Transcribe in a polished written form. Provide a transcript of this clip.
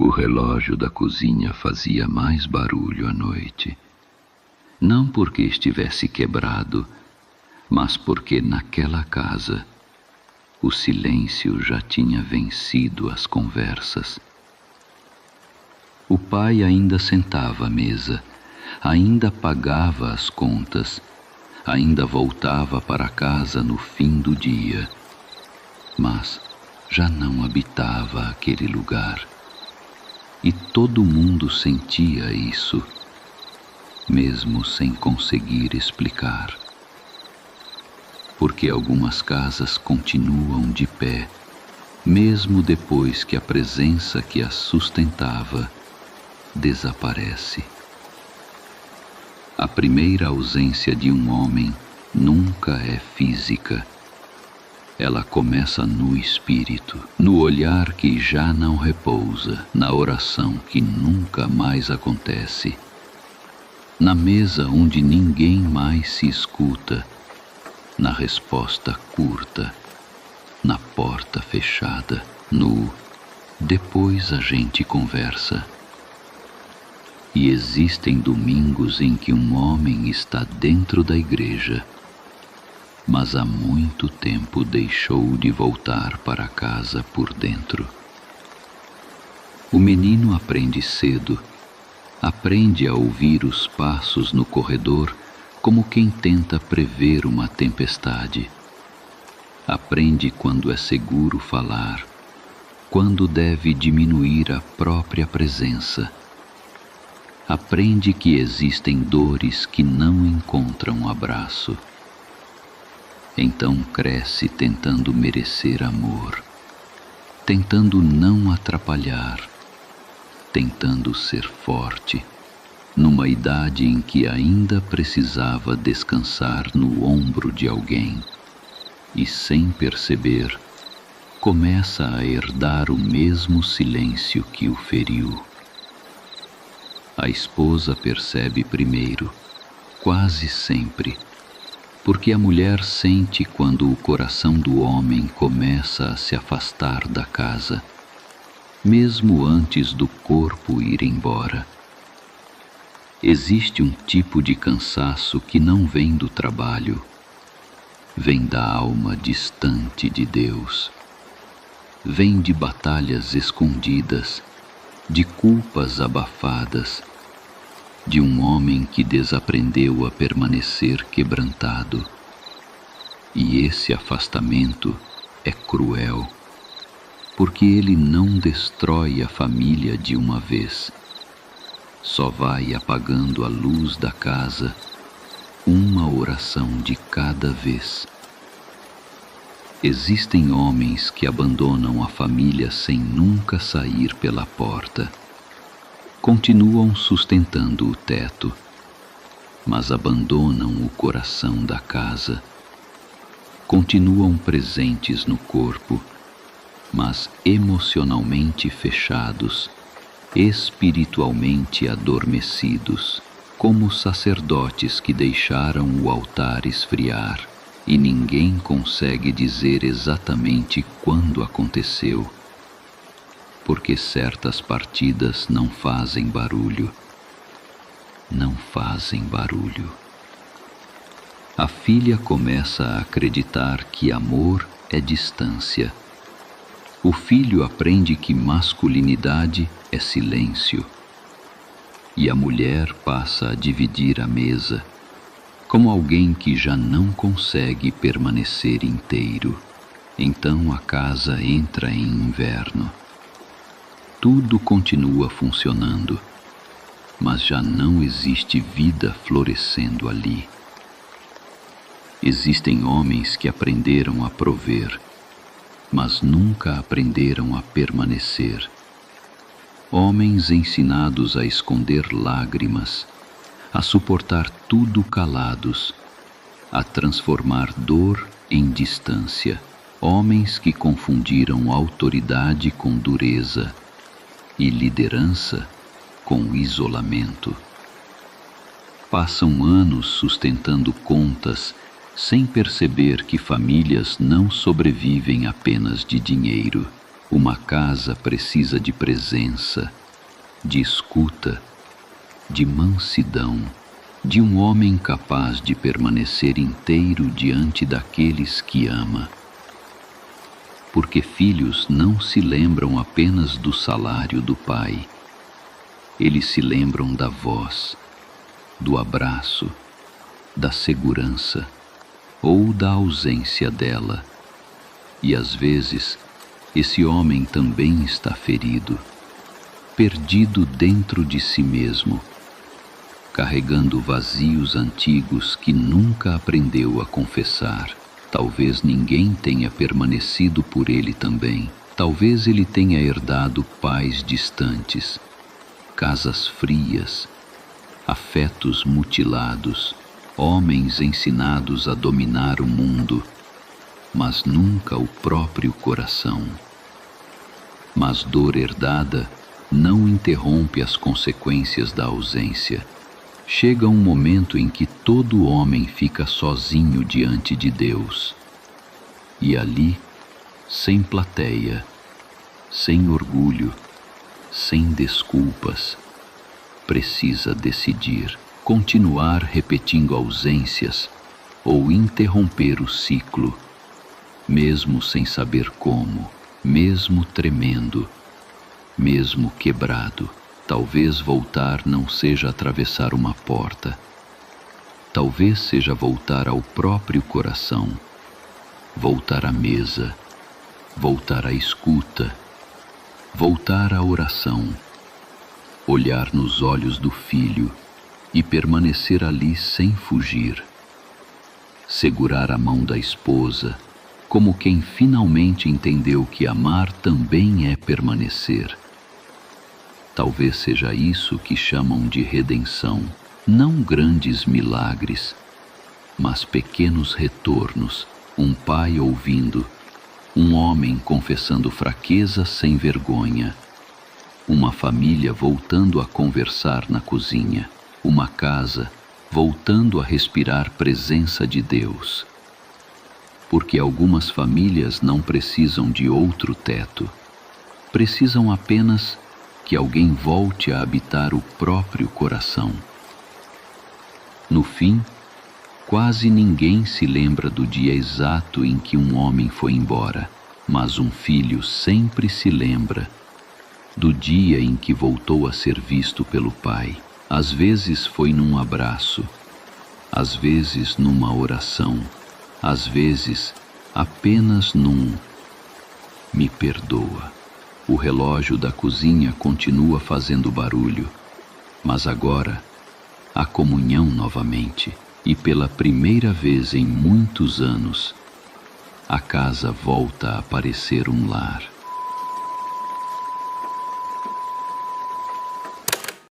O relógio da cozinha fazia mais barulho à noite. Não porque estivesse quebrado, mas porque naquela casa o silêncio já tinha vencido as conversas. O pai ainda sentava à mesa, ainda pagava as contas, ainda voltava para casa no fim do dia, mas já não habitava aquele lugar. E todo mundo sentia isso, mesmo sem conseguir explicar. Porque algumas casas continuam de pé, mesmo depois que a presença que as sustentava desaparece. A primeira ausência de um homem nunca é física. Ela começa no espírito, no olhar que já não repousa, na oração que nunca mais acontece, na mesa onde ninguém mais se escuta, na resposta curta, na porta fechada, no depois a gente conversa. E existem domingos em que um homem está dentro da igreja, mas há muito tempo deixou de voltar para casa por dentro. O menino aprende cedo, aprende a ouvir os passos no corredor como quem tenta prever uma tempestade. Aprende quando é seguro falar, quando deve diminuir a própria presença. Aprende que existem dores que não encontram abraço. Então cresce tentando merecer amor, tentando não atrapalhar, tentando ser forte, numa idade em que ainda precisava descansar no ombro de alguém, e sem perceber, começa a herdar o mesmo silêncio que o feriu. A esposa percebe primeiro, quase sempre, porque a mulher sente quando o coração do homem começa a se afastar da casa, mesmo antes do corpo ir embora. Existe um tipo de cansaço que não vem do trabalho, vem da alma distante de Deus, vem de batalhas escondidas, de culpas abafadas, de um homem que desaprendeu a permanecer quebrantado. E esse afastamento é cruel, porque ele não destrói a família de uma vez, só vai apagando a luz da casa, uma oração de cada vez. Existem homens que abandonam a família sem nunca sair pela porta. Continuam sustentando o teto, mas abandonam o coração da casa. Continuam presentes no corpo, mas emocionalmente fechados, espiritualmente adormecidos, como sacerdotes que deixaram o altar esfriar, e ninguém consegue dizer exatamente quando aconteceu, porque certas partidas não fazem barulho. Não fazem barulho. A filha começa a acreditar que amor é distância. O filho aprende que masculinidade é silêncio. E a mulher passa a dividir a mesa, como alguém que já não consegue permanecer inteiro. Então a casa entra em inverno. Tudo continua funcionando, mas já não existe vida florescendo ali. Existem homens que aprenderam a prover, mas nunca aprenderam a permanecer. Homens ensinados a esconder lágrimas, a suportar tudo calados, a transformar dor em distância. Homens que confundiram autoridade com dureza e liderança com isolamento. Passam anos sustentando contas sem perceber que famílias não sobrevivem apenas de dinheiro, Uma casa precisa de presença, de escuta, de mansidão, de um homem capaz de permanecer inteiro diante daqueles que ama. Porque filhos não se lembram apenas do salário do pai. Eles se lembram da voz, do abraço, da segurança ou da ausência dela. E às vezes, esse homem também está ferido, perdido dentro de si mesmo, carregando vazios antigos que nunca aprendeu a confessar. Talvez ninguém tenha permanecido por ele também. Talvez ele tenha herdado pais distantes, casas frias, afetos mutilados, homens ensinados a dominar o mundo, mas nunca o próprio coração. Mas dor herdada não interrompe as consequências da ausência. Chega um momento em que todo homem fica sozinho diante de Deus. E ali, sem plateia, sem orgulho, sem desculpas, precisa decidir: continuar repetindo ausências ou interromper o ciclo, mesmo sem saber como, mesmo tremendo, mesmo quebrado. Talvez voltar não seja atravessar uma porta. Talvez seja voltar ao próprio coração, voltar à mesa, voltar à escuta, voltar à oração, olhar nos olhos do filho e permanecer ali sem fugir. Segurar a mão da esposa, como quem finalmente entendeu que amar também é permanecer. Talvez seja isso que chamam de redenção, não grandes milagres, mas pequenos retornos, um pai ouvindo, um homem confessando fraqueza sem vergonha, uma família voltando a conversar na cozinha, uma casa voltando a respirar presença de Deus. Porque algumas famílias não precisam de outro teto, precisam apenas que alguém volte a habitar o próprio coração. No fim, quase ninguém se lembra do dia exato em que um homem foi embora, mas um filho sempre se lembra do dia em que voltou a ser visto pelo pai. Às vezes foi num abraço, às vezes numa oração, às vezes apenas num "me perdoa". O relógio da cozinha continua fazendo barulho, mas agora há comunhão novamente, e pela primeira vez em muitos anos, a casa volta a parecer um lar.